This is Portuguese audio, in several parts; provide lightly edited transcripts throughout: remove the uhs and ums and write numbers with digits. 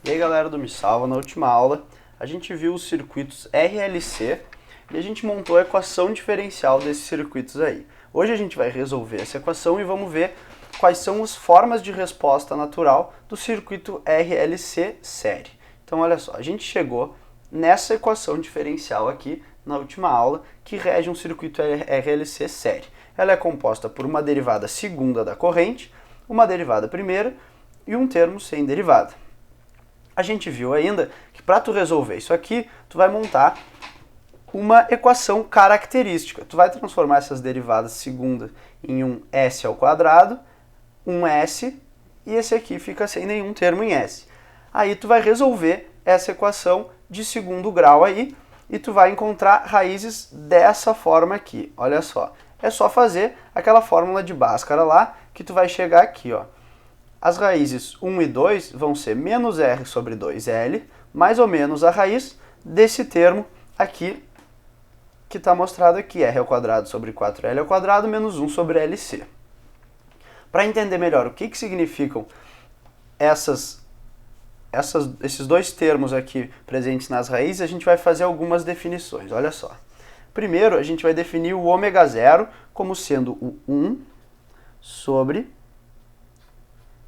E aí galera do Me Salva, na última aula a gente viu os circuitos RLC e a gente montou a equação diferencial desses circuitos aí. Hoje a gente vai resolver essa equação e vamos ver quais são as formas de resposta natural do circuito RLC série. Então olha só, a gente chegou nessa equação diferencial aqui na última aula que rege um circuito RLC série. Ela é composta por uma derivada segunda da corrente, uma derivada primeira e um termo sem derivada. A gente viu ainda que para tu resolver isso aqui, tu vai montar uma equação característica. Tu vai transformar essas derivadas segunda em um s ao quadrado, um s, e esse aqui fica sem nenhum termo em s. Aí tu vai resolver essa equação de segundo grau aí, e tu vai encontrar raízes dessa forma aqui. Olha só, é só fazer aquela fórmula de Bhaskara lá, que tu vai chegar aqui, ó. As raízes 1 e 2 vão ser menos r sobre 2l, mais ou menos a raiz desse termo aqui, que está mostrado aqui, r ao quadrado sobre 4l ao quadrado menos 1 sobre lc. Para entender melhor o que significam esses dois termos aqui presentes nas raízes, a gente vai fazer algumas definições. Olha só. Primeiro, a gente vai definir o ômega zero como sendo o 1 sobre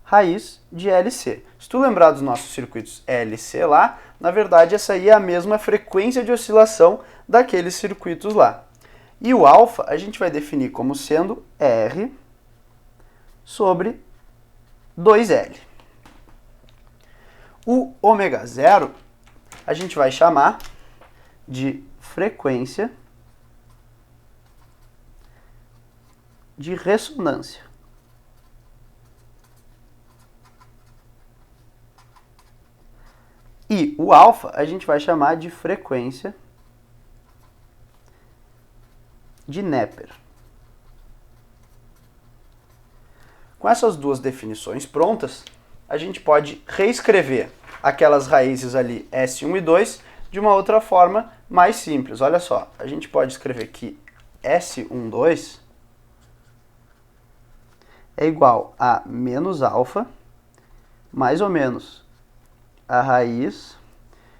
raiz de LC. Se tu lembrar dos nossos circuitos LC lá, na verdade essa aí é a mesma frequência de oscilação daqueles circuitos lá. E o alfa a gente vai definir como sendo R sobre 2L. O ômega zero a gente vai chamar de frequência de ressonância. E o alfa a gente vai chamar de frequência de Neper. Com essas duas definições prontas, a gente pode reescrever aquelas raízes ali S1 e 2 de uma outra forma mais simples. Olha só, a gente pode escrever que S12 é igual a menos alfa, mais ou menos a raiz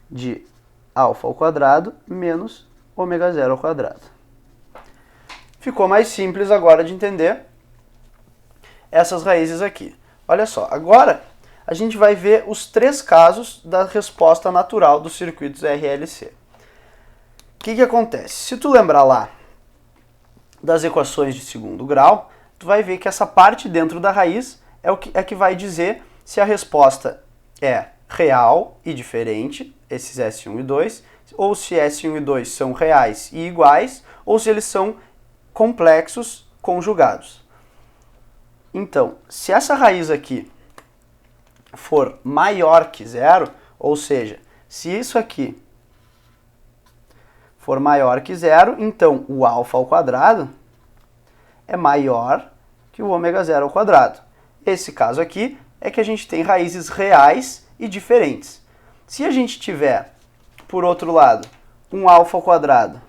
de alfa ao quadrado menos ômega zero ao quadrado. Ficou mais simples agora de entender essas raízes aqui. Olha só, agora a gente vai ver os três casos da resposta natural dos circuitos RLC. O que acontece? Se tu lembrar lá das equações de segundo grau, tu vai ver que essa parte dentro da raiz é que vai dizer se a resposta é real e diferente, esses S1 e 2, ou se S1 e 2 são reais e iguais, ou se eles são complexos conjugados. Então, se essa raiz aqui for maior que zero, ou seja, se isso aqui for maior que zero, então o alfa ao quadrado é maior que o ômega zero ao quadrado. Esse caso aqui é que a gente tem raízes reais e diferentes. Se a gente tiver, por outro lado, um alfa ao quadrado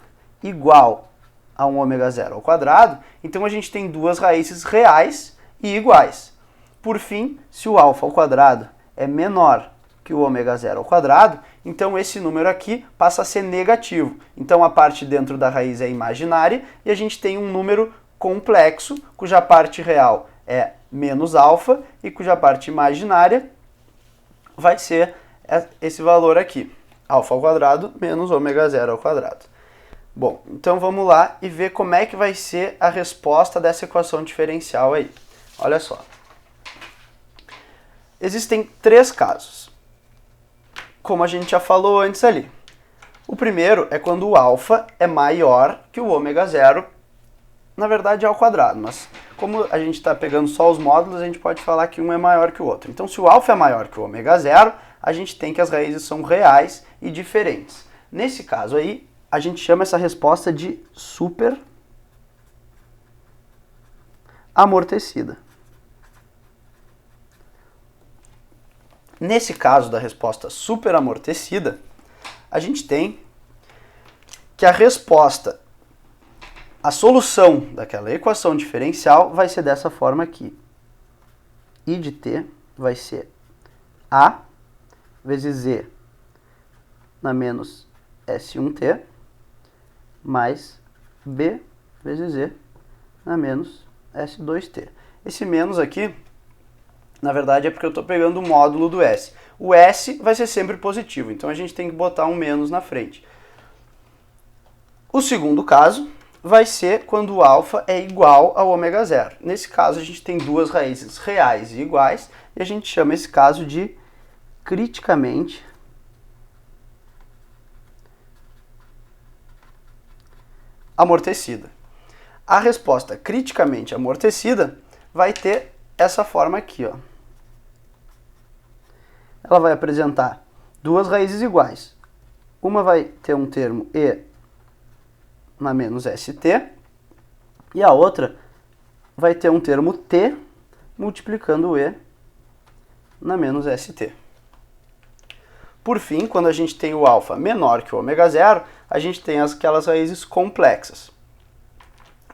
igual a um ômega zero ao quadrado, então a gente tem duas raízes reais e iguais. Por fim, se o alfa ao quadrado é menor que o ômega zero ao quadrado, então esse número aqui passa a ser negativo. Então a parte dentro da raiz é imaginária e a gente tem um número complexo, cuja parte real é menos alfa e cuja parte imaginária vai ser esse valor aqui, alfa ao quadrado menos ômega zero ao quadrado. Bom, então vamos lá e ver como é que vai ser a resposta dessa equação diferencial aí. Olha só. Existem três casos, como a gente já falou antes ali. O primeiro é quando o alfa é maior que o ômega zero, na verdade é ao quadrado, mas como a gente está pegando só os módulos, a gente pode falar que um é maior que o outro. Então, se o alfa é maior que o ômega zero, a gente tem que as raízes são reais e diferentes. Nesse caso aí, a gente chama essa resposta de super amortecida. Nesse caso da resposta super amortecida, a gente tem que a resposta, a solução daquela equação diferencial vai ser dessa forma aqui. I de t vai ser A vezes Z na menos S1T mais B vezes Z na menos S2T. Esse menos aqui, na verdade, é porque eu estou pegando o módulo do S. O S vai ser sempre positivo, então a gente tem que botar um menos na frente. O segundo caso vai ser quando o alfa é igual ao ômega zero. Nesse caso, a gente tem duas raízes reais e iguais, e a gente chama esse caso de criticamente amortecida. A resposta criticamente amortecida vai ter essa forma aqui, ó. Ela vai apresentar duas raízes iguais. Uma vai ter um termo E na menos ST, e a outra vai ter um termo T multiplicando o E na menos ST. Por fim, quando a gente tem o alfa menor que o ômega zero, a gente tem aquelas raízes complexas.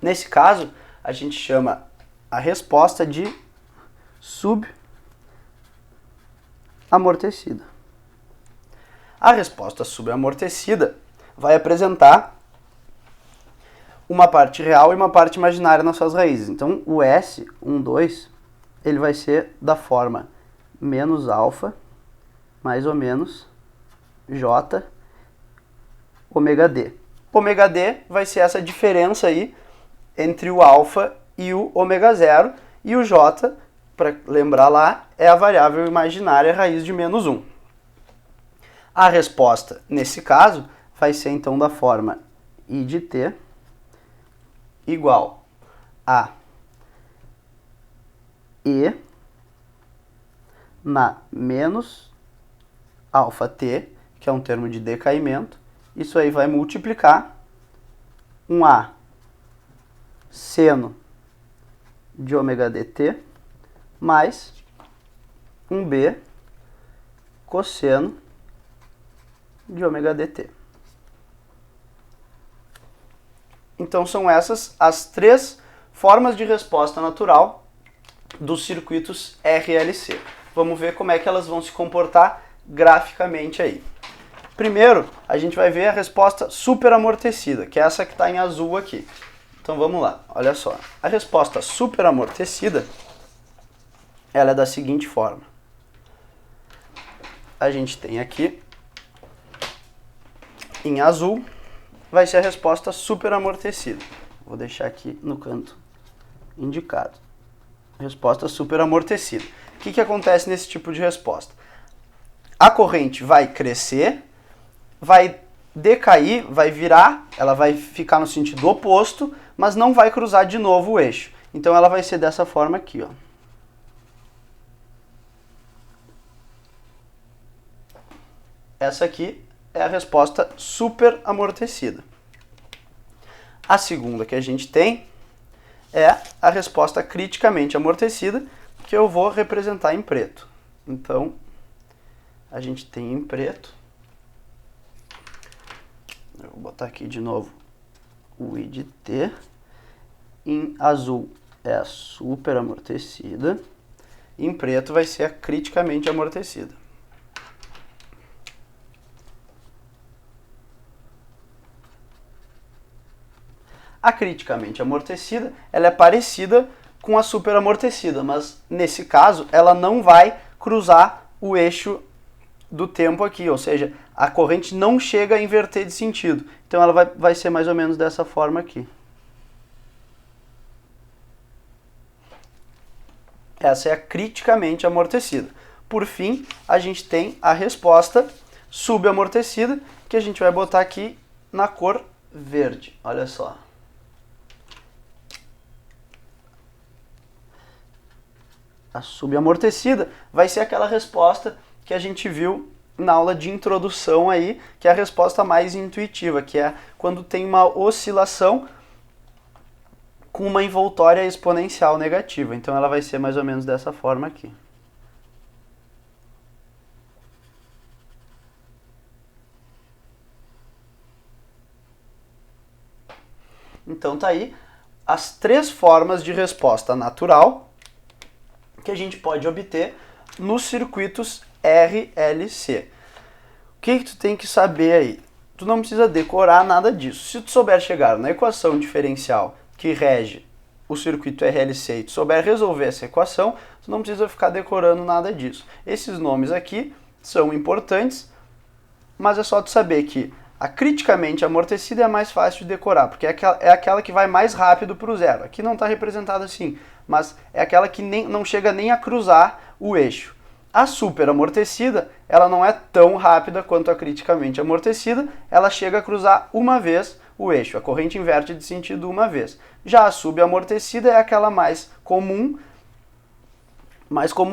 Nesse caso, a gente chama a resposta de subamortecida. A resposta subamortecida vai apresentar uma parte real e uma parte imaginária nas suas raízes. Então, o S12, ele vai ser da forma menos alfa mais ou menos J ômega D. Ômega D vai ser essa diferença aí entre o alfa e o ômega zero, e o J, para lembrar lá, é a variável imaginária raiz de menos 1. A resposta, nesse caso, vai ser então da forma I de T igual a E na menos alfa T, que é um termo de decaimento. Isso aí vai multiplicar um A seno de ômega dt mais um B cosseno de ômega dt. Então são essas as três formas de resposta natural dos circuitos RLC. Vamos ver como é que elas vão se comportar graficamente aí. Primeiro, a gente vai ver a resposta superamortecida, que é essa que está em azul aqui. Então vamos lá, olha só. A resposta superamortecida, ela é da seguinte forma. A gente tem aqui, em azul, vai ser a resposta superamortecida. Vou deixar aqui no canto indicado. Resposta superamortecida. O que acontece nesse tipo de resposta? A corrente vai crescer, vai decair, vai virar, ela vai ficar no sentido oposto, mas não vai cruzar de novo o eixo. Então ela vai ser dessa forma aqui, ó. Essa aqui é a resposta superamortecida. A segunda que a gente tem é a resposta criticamente amortecida, que eu vou representar em preto. Então, a gente tem em preto. Eu vou botar aqui de novo o I de T. Em azul é a superamortecida. Em preto vai ser a criticamente amortecida. A criticamente amortecida, ela é parecida com a superamortecida, mas nesse caso ela não vai cruzar o eixo do tempo aqui, ou seja, a corrente não chega a inverter de sentido. Então ela vai ser mais ou menos dessa forma aqui. Essa é a criticamente amortecida. Por fim, a gente tem a resposta subamortecida, que a gente vai botar aqui na cor verde. Olha só. A subamortecida vai ser aquela resposta que a gente viu na aula de introdução aí, que é a resposta mais intuitiva, que é quando tem uma oscilação com uma envoltória exponencial negativa. Então ela vai ser mais ou menos dessa forma aqui. Então tá aí as três formas de resposta natural que a gente pode obter nos circuitos RLC. O que tu tem que saber aí? Tu não precisa decorar nada disso. Se tu souber chegar na equação diferencial que rege o circuito RLC e tu souber resolver essa equação, tu não precisa ficar decorando nada disso. Esses nomes aqui são importantes, mas é só tu saber que a criticamente amortecida é a mais fácil de decorar, porque é aquela que vai mais rápido para o zero. Aqui não está representada assim, mas é aquela que não chega nem a cruzar o eixo. A super amortecida, ela não é tão rápida quanto a criticamente amortecida, ela chega a cruzar uma vez o eixo, a corrente inverte de sentido uma vez. Já a subamortecida é aquela mais comum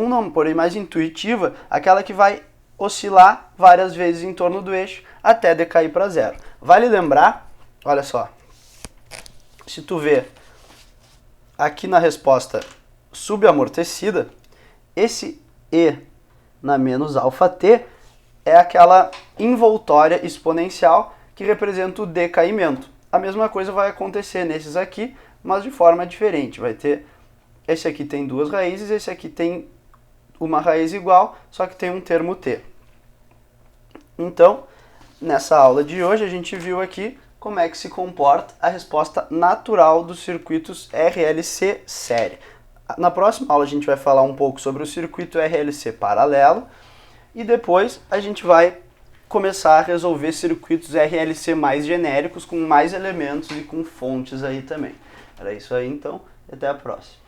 não, porém mais intuitiva, aquela que vai oscilar várias vezes em torno do eixo até decair para zero. Vale lembrar, olha só, se tu vê aqui na resposta subamortecida, esse E na menos alfa t é aquela envoltória exponencial que representa o decaimento. A mesma coisa vai acontecer nesses aqui, mas de forma diferente. Vai ter, esse aqui tem duas raízes, esse aqui tem uma raiz igual, só que tem um termo t. Então, nessa aula de hoje, a gente viu aqui como é que se comporta a resposta natural dos circuitos RLC série. Na próxima aula a gente vai falar um pouco sobre o circuito RLC paralelo e depois a gente vai começar a resolver circuitos RLC mais genéricos, com mais elementos e com fontes aí também. Era isso aí então, e até a próxima.